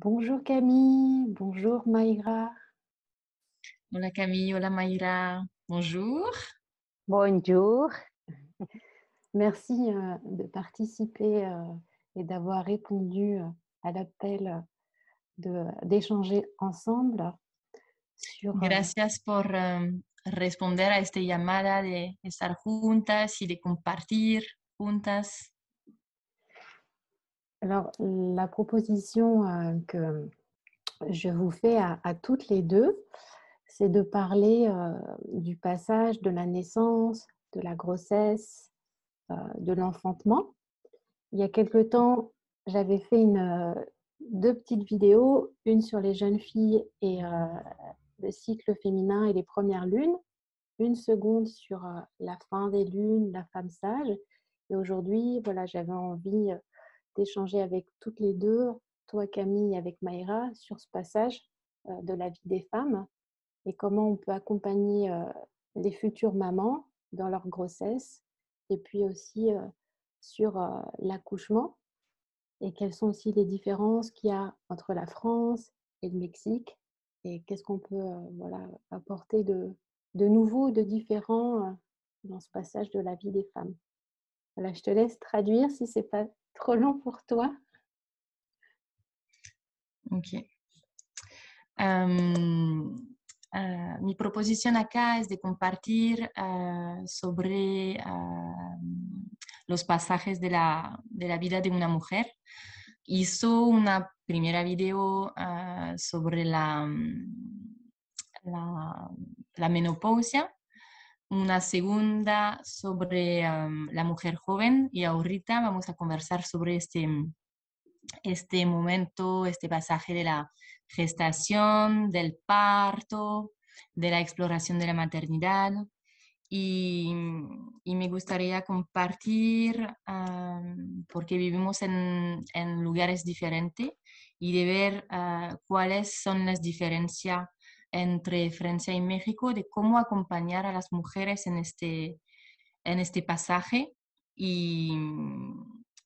Bonjour Camille, bonjour Maïra. Hola Camille, hola Mayra, bonjour. Bonjour. Merci de participer et d'avoir répondu à l'appel d'échanger ensemble sur... Gracias por responder a esta llamada de estar juntas y de compartir juntas. alors, la proposition que je vous fais à toutes les deux, c'est de parler du passage de la naissance, de la grossesse, de l'enfantement. Il y a quelque temps, j'avais fait deux petites vidéos, une sur les jeunes filles et le cycle féminin et les premières lunes, une seconde sur la fin des lunes, la femme sage. Et aujourd'hui, voilà, j'avais envie d'échanger avec toutes les deux, toi Camille et avec Maïra, sur ce passage de la vie des femmes et comment on peut accompagner les futures mamans dans leur grossesse et puis aussi sur l'accouchement et quelles sont aussi les différences qu'il y a entre la France et le Mexique et qu'est-ce qu'on peut voilà, apporter de nouveau, de différent dans ce passage de la vie des femmes. Voilà, je te laisse traduire si c'est pas trop long pour toi. Ok. Mi proposición acá es de compartir sobre los pasajes de la vida de una mujer. Hizo una primera video sobre la, la menopausia, una segunda sobre la mujer joven y ahorita vamos a conversar sobre este momento, este pasaje de la gestación, del parto, de la exploración de la maternidad. Y, y me gustaría compartir, porque vivimos en lugares diferentes, y de ver cuáles son las diferencias entre Francia y México, de cómo acompañar a las mujeres en este pasaje y,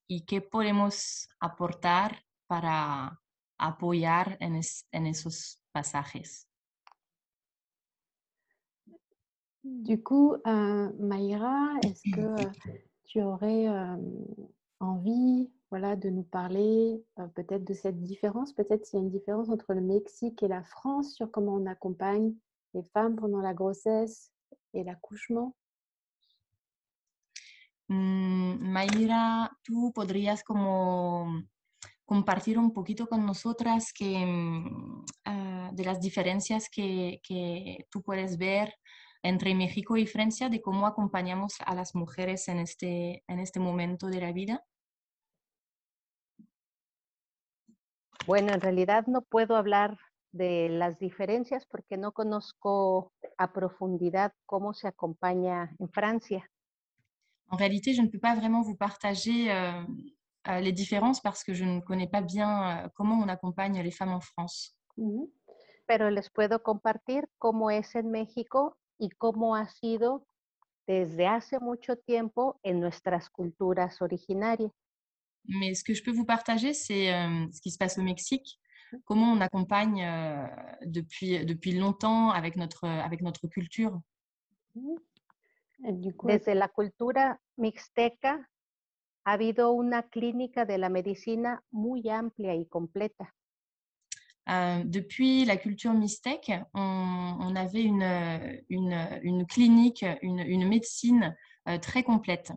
y qué podemos aportar para apoyar en esos pasajes. Du coup, Maïra, est-ce que tu aurais envie voilà, de nous parler peut-être de cette différence, peut-être s'il y a une différence entre le Mexique et la France sur comment on accompagne les femmes pendant la grossesse et l'accouchement? Mayra, tú podrías como compartir un poquito con nosotras de las diferencias que tú puedes ver entre México y Francia, de cómo acompañamos a las mujeres en este momento de la vida. Bueno, en realidad no puedo hablar de las diferencias porque no conozco a profundidad cómo se acompaña en Francia. En réalité, je ne peux pas vraiment vous partager les différences parce que je ne connais pas bien comment on accompagne les femmes en France. Mhm. Pero les puedo compartir cómo es en México y cómo ha sido desde hace mucho tiempo en nuestras culturas originarias. Mais ce que je peux vous partager, c'est ce qui se passe au Mexique, comment on accompagne depuis longtemps avec notre culture. Mhm. Et du coup, Desde la cultura mixteca ha habido una clínica de la medicina muy amplia y completa. Depuis la culture mixtèque, on avait une clinique, une médecine très complète.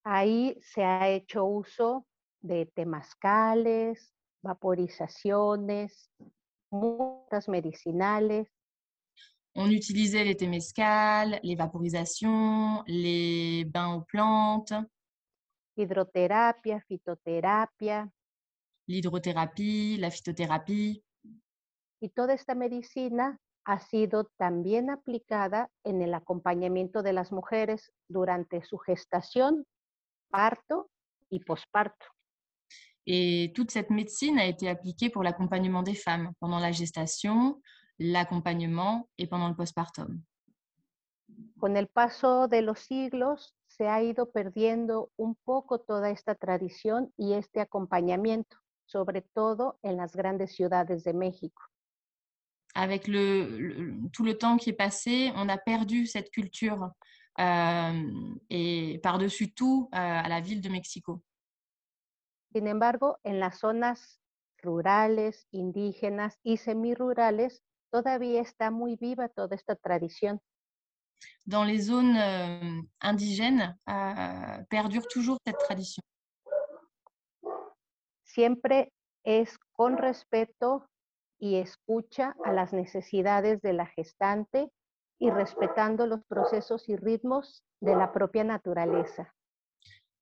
Ahí se ha hecho uso de temazcales, vaporizaciones, muestras medicinales, On utilisait les temescales, les vaporisations, les bains aux plantes, hidroterapia, fitoterapia, l'hydrothérapie, la phytothérapie. y toda esta medicina ha sido también aplicada en el acompañamiento de las mujeres durante su gestación, parto y posparto. Et toute cette médecine a été appliquée pour l'accompagnement des femmes pendant la gestation, l'accompagnement et pendant le postpartum. Con el paso de los siglos se ha ido perdiendo un poco toda esta tradición y este acompañamiento. sobre todo en las grandes ciudades de México. Avec tout le temps qui est passé, on a perdu cette culture et par-dessus tout à la ville de Mexico. Sin embargo, en las zonas rurales, indígenas y semirurales, todavía está muy viva toda esta tradición. Dans les zones indigènes, perdure toujours cette tradition. Siempre es con respeto y escucha a las necesidades de la gestante y respetando los procesos y ritmos de la propia naturaleza.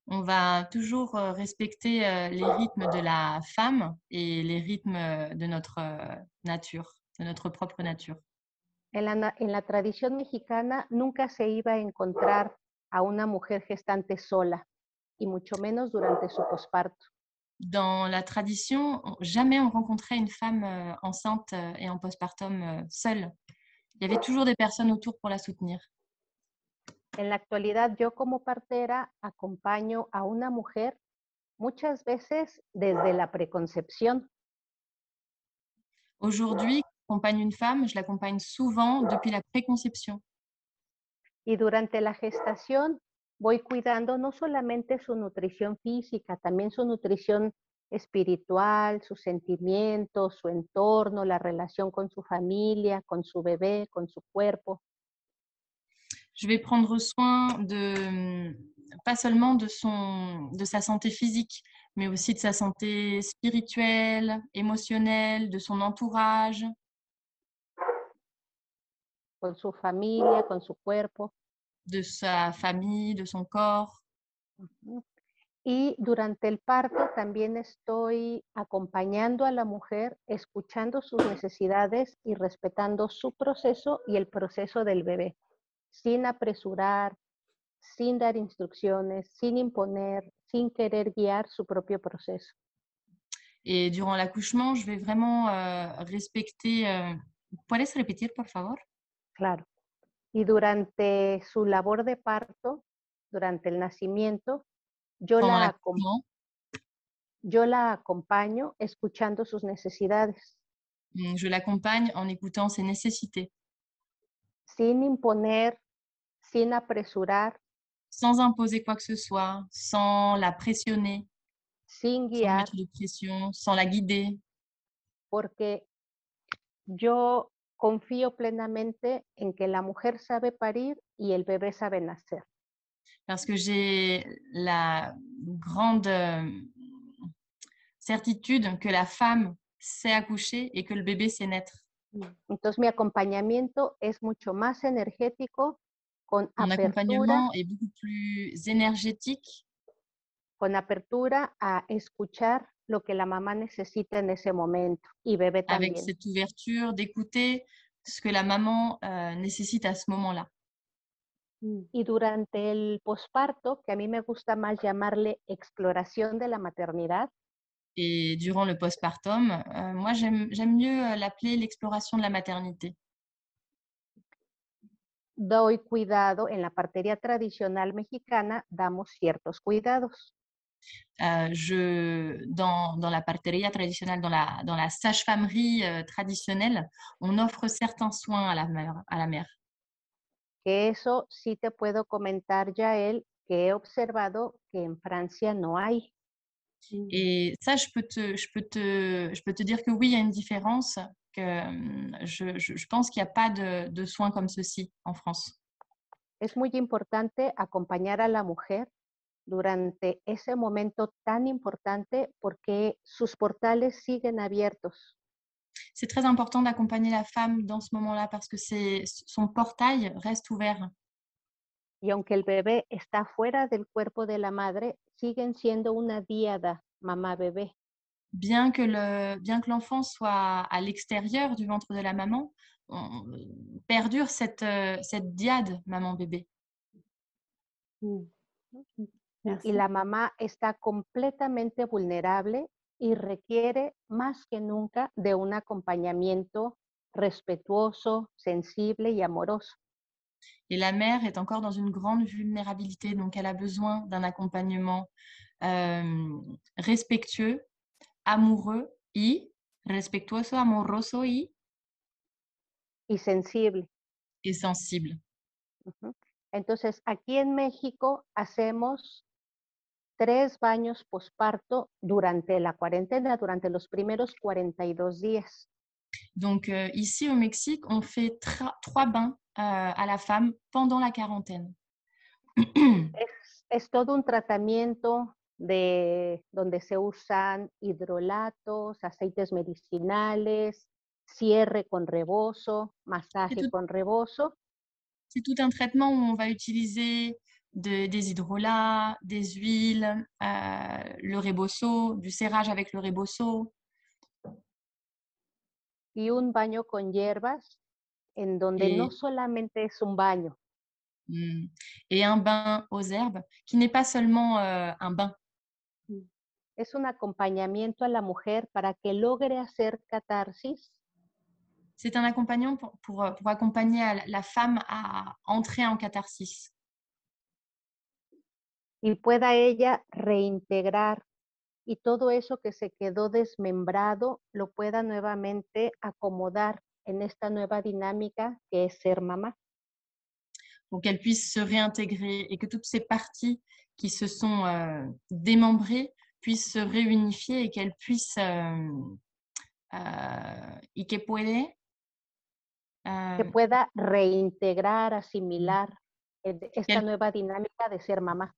On va toujours respecter les rythmes de la femme et les rythmes de notre nature, de notre propre nature. En la tradición mexicana nunca se iba a encontrar a una mujer gestante sola, y mucho menos durante su posparto. Dans la tradition, jamais on rencontrait une femme enceinte et en postpartum seule. Il y avait toujours des personnes autour pour la soutenir. En la actualidad, yo como partera acompaño a una mujer muchas veces desde la preconcepción. Aujourd'hui, quand j'accompagne une femme, je l'accompagne souvent depuis la préconception. Y durante la gestación voy cuidando no solamente su nutrición física, también su nutrición espiritual, sus sentimientos, su entorno, la relación con su familia, con su bebé, con su cuerpo. Je vais prendre soin pas seulement de sa santé physique, mais aussi de sa santé spirituelle, émotionnelle, de son entourage. Con su familia, con su cuerpo. De sa famille, de son corps. Y durante el parto también estoy acompañando a la mujer, escuchando sus necesidades y respetando su proceso y el proceso del bebé, sin apresurar, sin dar instrucciones, sin imponer, sin querer guiar su propio proceso. Et durant l'accouchement, je vais vraiment respecter... ¿Puedes repetir, por favor? Claro. Y durante su labor de parto, durante el nacimiento, yo la acompaño escuchando sus necesidades. Je l'accompagne en écoutant ses nécessités. Sin imponer, sin apresurar. Sans imposer quoi que ce soit, sans la pressionner. Sin guiar. Sans mettre de pression, sans la guider. Porque yo confío plenamente en que la mujer sabe parir y el bebé sabe nacer. Parce que j'ai la grande certitude que la femme sait accoucher et que le bébé sait naître. Entonces mi acompañamiento es mucho más energético, con Mon accompagnement est beaucoup plus énergétique. Con apertura a escuchar lo que la mamá necesita en ese momento y bebé también. Avec cette ouverture d'écouter ce que la maman nécessite à ce moment-là. Y durante el posparto, que a mí me gusta más llamarle exploración de la maternidad. Et durant le postpartum, moi j'aime mieux l'appeler l'exploration de la maternité. Doy cuidado, en la partería tradicional mexicana damos ciertos cuidados. Dans la parteria traditionnelle, dans la sage-famerie traditionnelle, on offre certains soins à la mère. Que eso sí te puedo comentar, Yael, que he observado que en Francia no hay. Et ça, je peux te dire que oui, il y a une différence, que je pense qu'il n'y a pas de soins comme ceci en France. Es muy importante acompañar a la mujer durante ese momento tan importante porque sus portales siguen abiertos. C'est très important d'accompagner la femme dans ce moment-là parce que son portail reste ouvert. Y aunque el bebé está fuera del cuerpo de la madre, siguen siendo una díada mamá-bebé. Bien que l'enfant soit à l'extérieur du ventre de la maman, perdure cette dyade maman-bébé. Y la mamá está completamente vulnerable y requiere más que nunca de un acompañamiento respetuoso, sensible y amoroso. Et la mère est encore dans une grande vulnérabilité, donc elle a besoin d'un accompagnement respectueux, amoureux y respetuoso, amoroso y sensible. sensible. Ujú. Entonces, aquí en México hacemos 3 baños posparto durante la cuarentena, durante los primeros 42 días. Donc, ici au Mexique, on fait 3 bains à la femme pendant la quarantaine. Es todo un tratamiento donde se usan hidrolatos, aceites medicinales, cierre con rebozo, masaje con rebozo. C'est tout un traitement où on va utiliser des hydrolats, des huiles, le rebozo, du serrage avec le rebozo. Y un baño con hierbas, en donde no Et, solamente es un baño, et un bain aux herbes qui n'est pas seulement un bain. es un acompañamiento a la mujer para que logre hacer catarsis C'est un accompagnant pour accompagner la femme à entrer en catharsis y pueda ella reintegrar y todo eso que se quedó desmembrado lo pueda nuevamente acomodar en esta nueva dinámica que es ser mamá. pour qu'elle puisse se réintégrer et que toutes ces parties qui se sont démembrées puissent se réunifier et qu'elle puisse y que puede Que pueda reintegrar, asimilar esta qu'elle nueva dinámica de ser mamá.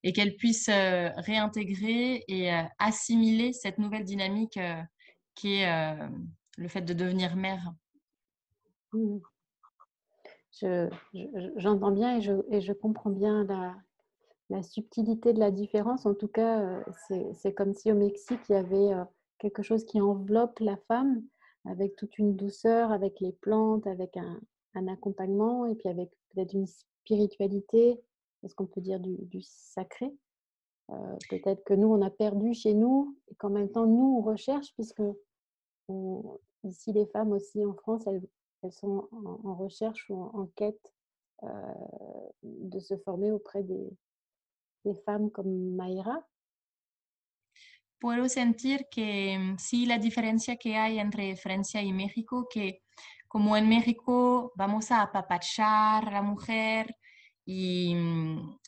et qu'elle puisse réintégrer et assimiler cette nouvelle dynamique qui est le fait de devenir mère. Mm. J'entends bien et je comprends bien la subtilité de la différence. En tout cas, c'est comme si au Mexique, il y avait quelque chose qui enveloppe la femme avec toute une douceur, avec les plantes, avec un accompagnement et puis avec peut-être une spiritualité, est-ce qu'on peut dire du sacré. Peut-être que nous, on a perdu chez nous et qu'en même temps, nous, on recherche puisque ici, les femmes aussi en France, elles sont en recherche ou en quête de se former auprès des femmes comme Mayra. Puedo sentir que sí, la diferencia que hay entre Francia y México, que como en México vamos a apapachar a la mujer y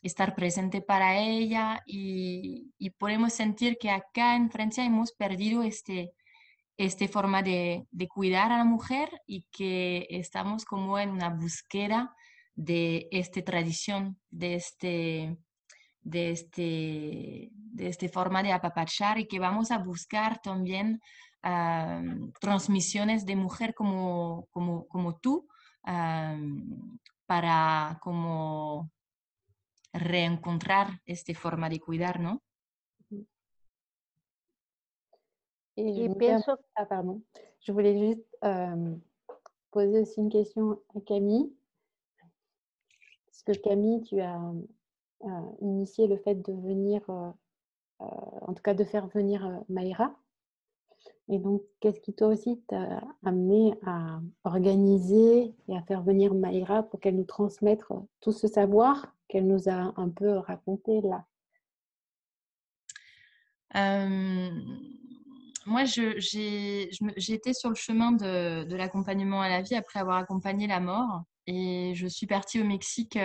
estar presente para ella y podemos sentir que acá en Francia hemos perdido este forma de cuidar a la mujer y que estamos como en una búsqueda de esta tradición, de este forma de apapachar y que vamos a buscar también transmisiones de mujer como tú para como reencontrar esta forma de cuidar, ¿no? Et je Y me pienso, pardon. Je voulais juste poser aussi une question à Camille. Parce que Camille, tu as initié le fait de venir, en tout cas de faire venir Mayra. Et donc, qu'est-ce qui toi aussi t'a amené à organiser et à faire venir Mayra pour qu'elle nous transmette tout ce savoir qu'elle nous a un peu raconté là? Moi, j'étais sur le chemin de l'accompagnement à la vie après avoir accompagné la mort et je suis partie au Mexique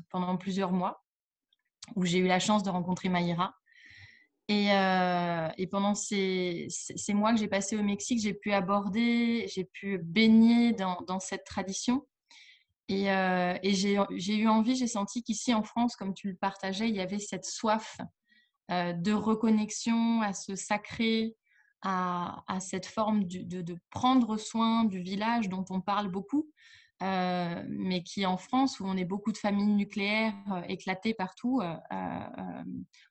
pendant plusieurs mois où j'ai eu la chance de rencontrer Mayra. Et pendant ces mois que j'ai passés au Mexique, j'ai pu aborder, j'ai pu baigner dans cette tradition. Et j'ai eu envie, j'ai senti qu'ici en France, comme tu le partageais, il y avait cette soif de reconnexion à ce sacré, à cette forme de prendre soin du village dont on parle beaucoup, mais qui en France, où on est beaucoup de familles nucléaires éclatées partout,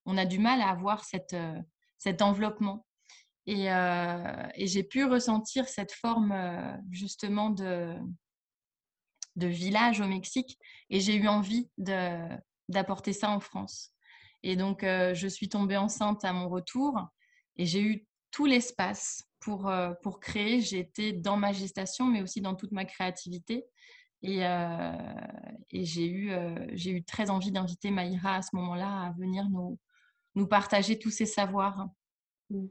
on a du mal à avoir cet enveloppement. Et j'ai pu ressentir cette forme justement de village au Mexique et j'ai eu envie d'apporter ça en France. Et donc, je suis tombée enceinte à mon retour et j'ai eu tout l'espace pour créer. J'étais dans ma gestation, mais aussi dans toute ma créativité. Et j'ai eu très envie d'inviter Mayra à ce moment-là à venir nous partager tous ses savoirs. Mm.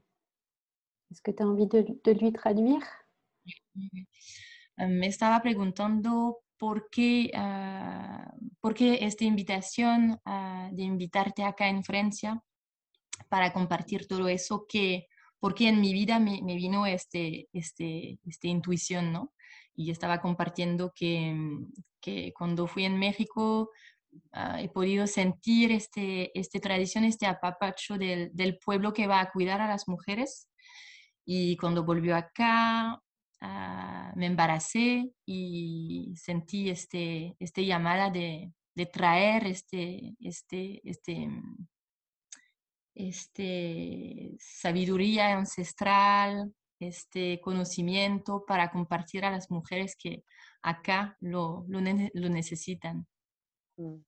Est-ce que tu as envie de lui traduire? Me estaba preguntando por qué esta invitación de invitarte acá en Francia para compartir todo eso porque en mi vida me vino esta intuición, ¿no? Y estaba compartiendo que cuando fui en México he podido sentir esta tradición, este apapacho del pueblo que va a cuidar a las mujeres. Y cuando volvió acá, me embaracé y sentí este llamada de traer sabiduría ancestral, este conocimiento para compartir a las mujeres que acá lo necesitan. Mm.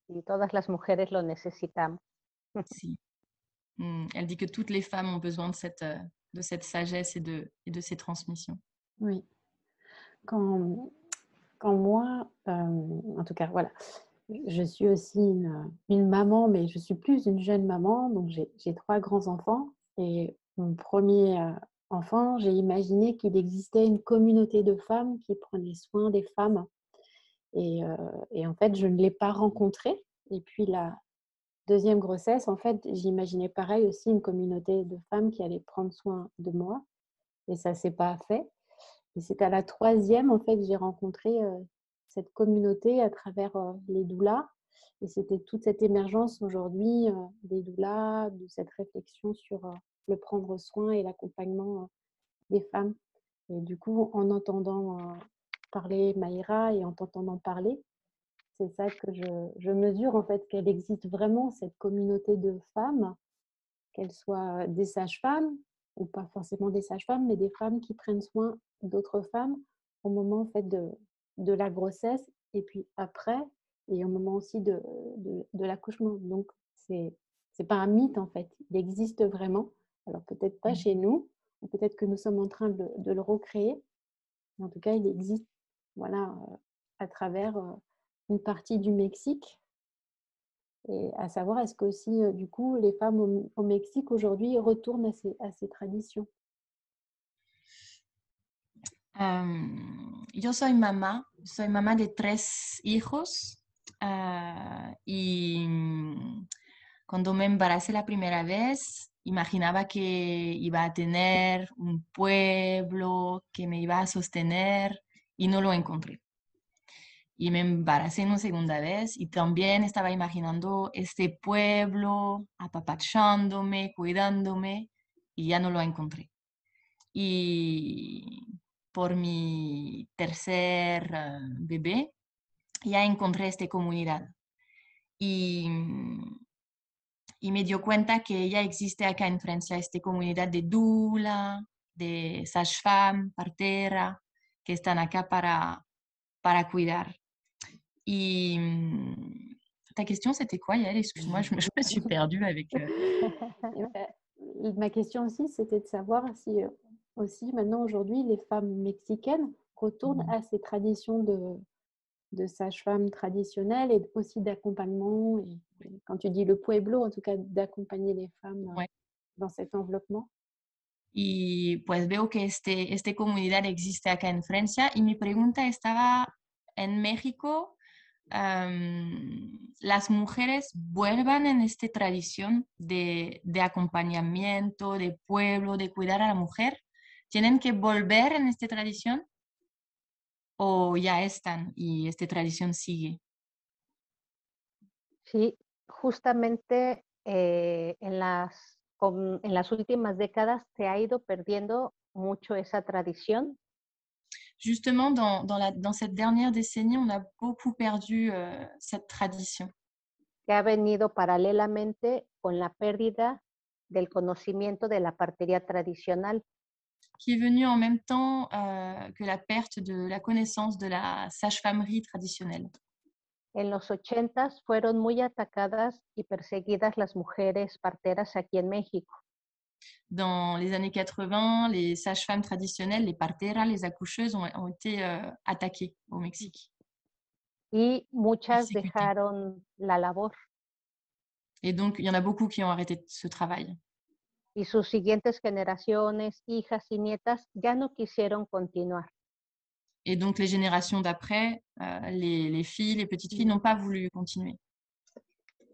Y todas las mujeres lo necesitamos. Si. Elle dit que toutes les femmes ont besoin de cette sagesse et de ces transmissions. Oui. Quand moi, en tout cas, voilà, je suis aussi une maman, mais je suis plus une jeune maman, donc j'ai 3 grands-enfants et mon premier enfant, j'ai imaginé qu'il existait une communauté de femmes qui prenaient soin des femmes et en fait, je ne l'ai pas rencontrée et puis la deuxième grossesse, en fait, j'imaginais pareil aussi une communauté de femmes qui allaient prendre soin de moi et ça s'est pas fait. Et c'est à la troisième, en fait, que j'ai rencontré cette communauté à travers les doulas. Et c'était toute cette émergence aujourd'hui des doulas, de cette réflexion sur le prendre soin et l'accompagnement des femmes. Et du coup, en entendant parler Maïra et en t'entendant parler, c'est ça que je mesure en fait qu'elle existe vraiment, cette communauté de femmes, qu'elles soient des sages-femmes ou pas forcément des sages-femmes, mais des femmes qui prennent soin d'autres femmes au moment en fait de la grossesse et puis après et au moment aussi de l'accouchement. Donc c'est pas un mythe en fait, il existe vraiment. Alors peut-être pas chez nous, ou peut-être que nous sommes en train de le recréer, mais en tout cas il existe, voilà, à travers une partie du Mexique. Et à savoir, est-ce que aussi, du coup, les femmes au Mexique aujourd'hui retournent à ces traditions? Yo soy mamá de 3 hijos y cuando me embaracé la primera vez imaginaba que iba a tener un pueblo que me iba a sostener y no lo encontré. Y me embaracé una segunda vez y también estaba imaginando este pueblo apapachándome, cuidándome y ya no lo encontré. Y por mi tercer bebé ya encontré esta comunidad y, y me dio cuenta que ya existe acá en Francia esta comunidad de doula, de sage-femme, partera, que están acá para cuidar. Et ta question, c'était quoi, Yael? Excuse-moi, je me suis perdue avec... Ma question aussi, c'était de savoir si aussi maintenant aujourd'hui les femmes mexicaines retournent à ces traditions de sage-femme traditionnelle et aussi d'accompagnement. Et quand tu dis le pueblo, en tout cas d'accompagner les femmes Ouais. dans cet enveloppement. Y pues veo que esta comunidad existe acá en Francia y mi pregunta estaba en México. Las mujeres vuelvan en esta tradición de acompañamiento, de pueblo, de cuidar a la mujer. ¿Tienen que volver en esta tradición o ya están y esta tradición sigue? Sí, justamente en las últimas décadas se ha ido perdiendo mucho esa tradición. Justement, dans cette dernière décennie, on a beaucoup perdu cette tradition. Que ha venido paralelamente con la pérdida del conocimiento de la partería tradicional. Qui est venue en même temps que la perte de la connaissance de la sage-famerie traditionnelle. En los 80s fueron muy atacadas y perseguidas las mujeres parteras aquí en México. Dans les années 80, les sages-femmes traditionnelles, les parteras, les accoucheuses ont été attaquées au Mexique. Y muchas Persécutées. dejaron la labor. Et donc, il y en a beaucoup qui ont arrêté ce travail. y sus siguientes generaciones, hijas y nietas, ya no quisieron continuar. Et donc, les générations d'après, les filles, les petites filles n'ont pas voulu continuer.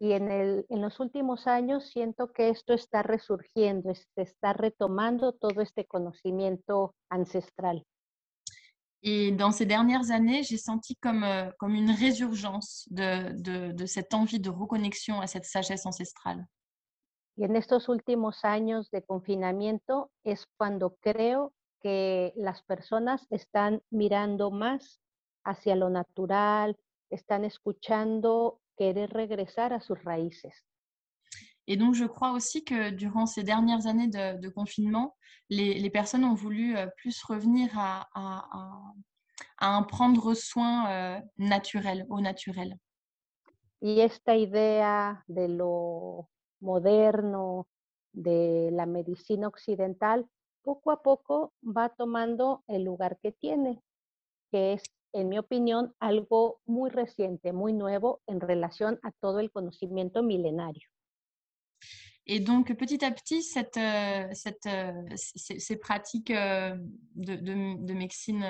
Y en los últimos años siento que esto está resurgiendo, se está retomando todo este conocimiento ancestral. Et dans ces dernières années, j'ai senti comme une résurgence de cette envie de reconnexion à cette sagesse ancestrale. Y en estos últimos años de confinamiento es cuando creo que las personas están mirando más hacia lo natural, están escuchando querer regresar a sus raíces. Et donc, je crois aussi que durant ces dernières années de confinement, les personnes ont voulu plus revenir à un prendre soin naturel, au naturel. Y esta idea de lo moderno, de la medicina occidental, poco a poco va tomando el lugar que tiene, que es, en mi opinión, algo muy reciente, muy nuevo en relación a todo el conocimiento milenario. Et donc, petit à petit, ces pratiques de médecine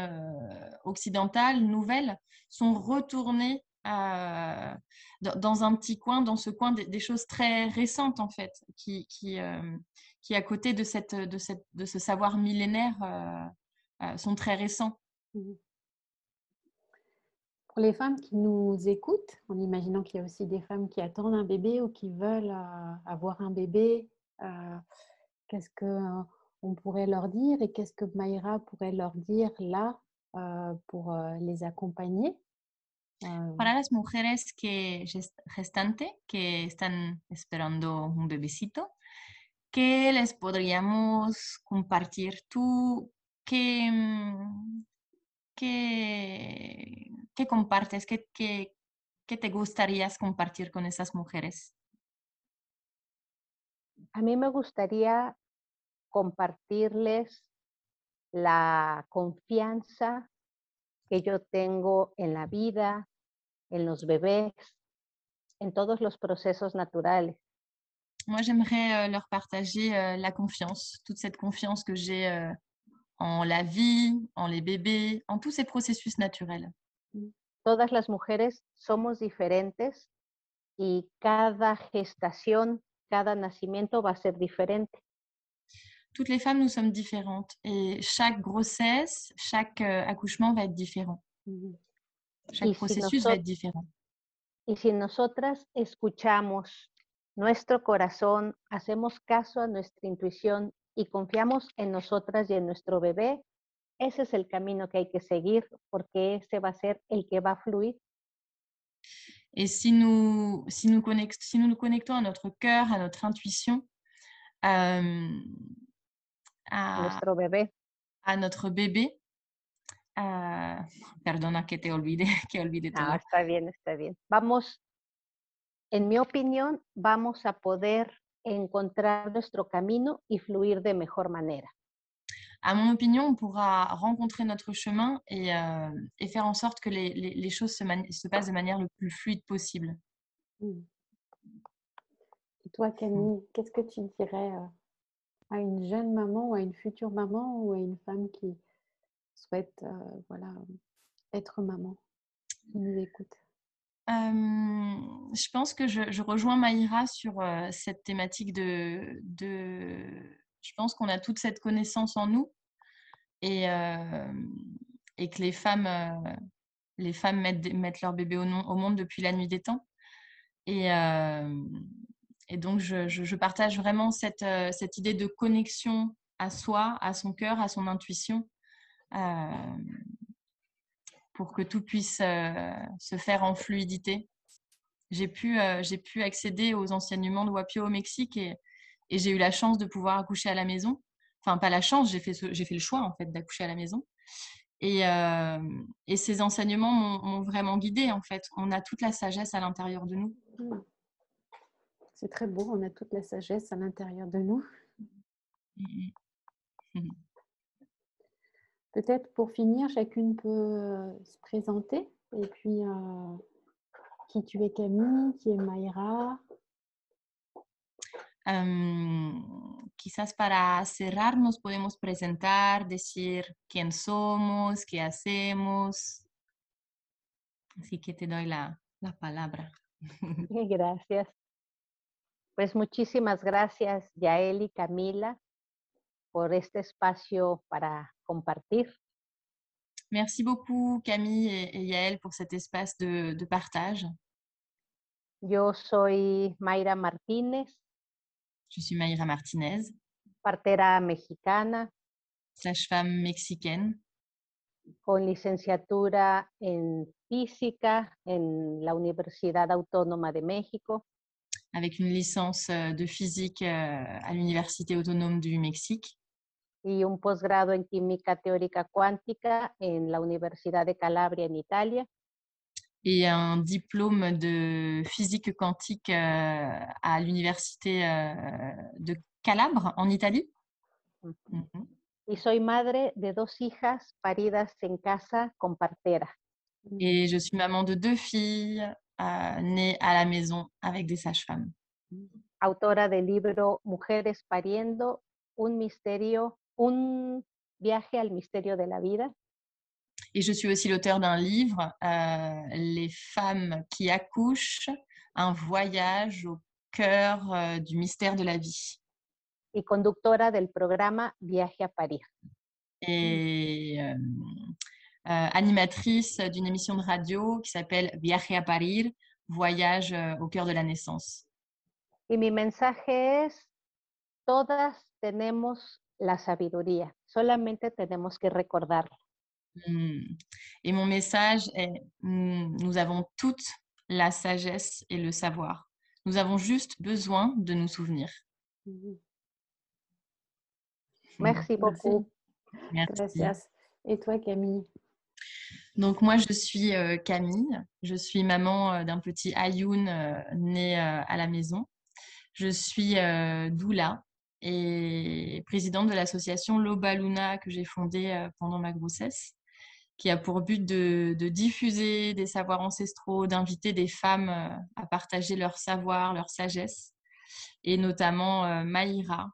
occidentale, nouvelles, sont retournées dans un petit coin, dans ce coin des choses très récentes, en fait, qui à côté de ce savoir millénaire, sont très récents. Mhm. Pour les femmes qui nous écoutent, en imaginant qu'il y a aussi des femmes qui attendent un bébé ou qui veulent avoir un bébé, qu'est-ce qu'on pourrait leur dire et qu'est-ce que Mayra pourrait leur dire là pour les accompagner? Para las mujeres gestantes que están esperando un bebecito, ¿qué les podríamos compartir? ¿Tú qué compartes? ¿Qué te gustaría compartir con esas mujeres? A mí me gustaría compartirles la confianza que yo tengo en la vida, en los bebés, en todos los procesos naturales. Moi, j'aimerais leur partager la confiance, toute cette confiance que j'ai en la vie, en les bébés, en tous ces processus naturels. Todas las mujeres somos diferentes y cada gestación, cada nacimiento va a ser diferente. Toutes les femmes, nous sommes différentes et chaque grossesse, chaque accouchement va être différent. Chaque processus va être différent. Y si nosotras escuchamos nuestro corazón, hacemos caso a nuestra intuición y confiamos en nosotras y en nuestro bebé, ese es el camino que hay que seguir porque ese va a ser el que va a fluir. Et si nous nous connectons à notre cœur, à notre intuition, Nuestro bebé. à notre bébé, perdona que te olvide, que olvide todo. Ah, está bien, está bien. Vamos, en mi opinión, vamos a poder encontrar nuestro camino y fluir de mejor manera. À mon opinion, on pourra rencontrer notre chemin et faire en sorte que les choses se passent de manière le plus fluide possible. Et toi, Camille, qu'est-ce que tu dirais à une jeune maman ou à une future maman ou à une femme qui souhaite voilà, être maman, qui nous écoute? Je pense que je rejoins Mayra sur cette thématique je pense qu'on a toute cette connaissance en nous et que les femmes mettent leur bébé au monde depuis la nuit des temps. Et donc, je partage vraiment cette idée de connexion à soi, à son cœur, à son intuition, pour que tout puisse se faire en fluidité. J'ai pu accéder aux enseignements de Wapio au Mexique et j'ai eu la chance de pouvoir accoucher à la maison. Enfin, pas la chance, j'ai fait le choix en fait d'accoucher à la maison. Et ces enseignements m'ont vraiment guidée en fait. On a toute la sagesse à l'intérieur de nous. C'est très beau, on a toute la sagesse à l'intérieur de nous. Peut-être pour finir, chacune peut se présenter et puis qui tu es Camille, qui est Mayra. quizás para cerrar nos podemos presentar, decir quién somos, qué hacemos. Así que te doy la palabra. Gracias. Pues muchísimas gracias, Yael y Camila, por este espacio para compartir. Merci beaucoup Camille et Yael pour cet espace de partage. Yo soy Mayra Martínez, Je suis Mayra Martinez, partera mexicana, sage-femme mexicaine, con licenciatura en física en la Universidad Autónoma de México avec une licence de physique à l'Université autonome du Mexique y un posgrado en química teórica cuántica en la Universidad de Calabria en Italia. et un diplôme de physique quantique à l'Université de Calabre en Italie. Mhm. Y soy madre de 2 hijas paridas en casa con partera. Et je suis maman de 2 filles nées à la maison avec des sages-femmes. Autora del libro Mujeres pariendo, un viaje al misterio de la vida. Et je suis aussi l'auteur d'un livre, Les femmes qui accouchent, un voyage au cœur du mystère de la vie. Y conductora del programa Viaje a Parir. Et animatrice d'une émission de radio qui s'appelle Viaje a Parir, voyage au cœur de la naissance. Y mi mensaje es, todas tenemos la sabiduría, solamente tenemos que recordarla. Et mon message est, nous avons toutes la sagesse et le savoir. Nous avons juste besoin de nous souvenir. Merci beaucoup. Merci. Gracias. Et toi, Camille? Donc moi, je suis Camille. Je suis maman d'un petit Ayoun né à la maison. Je suis doula et présidente de l'association Loba Luna que j'ai fondée pendant ma grossesse, qui a pour but de diffuser des savoirs ancestraux, d'inviter des femmes à partager leur savoir, leur sagesse, et notamment Mayra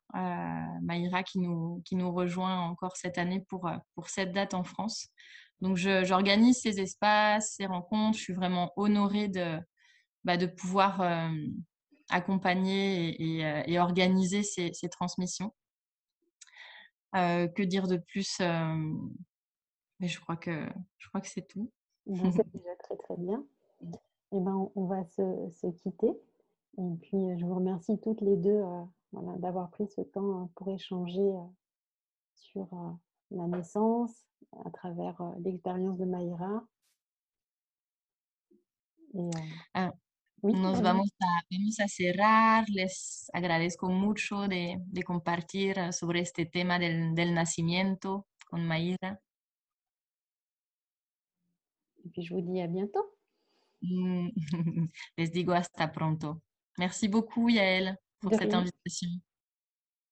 qui nous rejoint encore cette année pour cette date en France. Donc, j'organise ces espaces, ces rencontres. Je suis vraiment honorée de pouvoir accompagner et organiser ces transmissions. Que dire de plus mais je crois que c'est tout. C'est déjà très, très bien. Et ben, on va se quitter. Et puis, je vous remercie toutes les deux voilà, d'avoir pris ce temps pour échanger sur la naissance à travers l'expérience de Mayra. Et, oui, Nos vamos a cerrar. Les agradezco mucho de compartir sobre este tema del nacimiento con Mayra. Et puis, je vous dis à bientôt. Les digo hasta pronto. Merci beaucoup, Yael, pour cette invitation.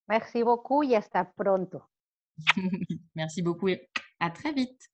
Merci beaucoup y hasta pronto. Merci beaucoup et à très vite.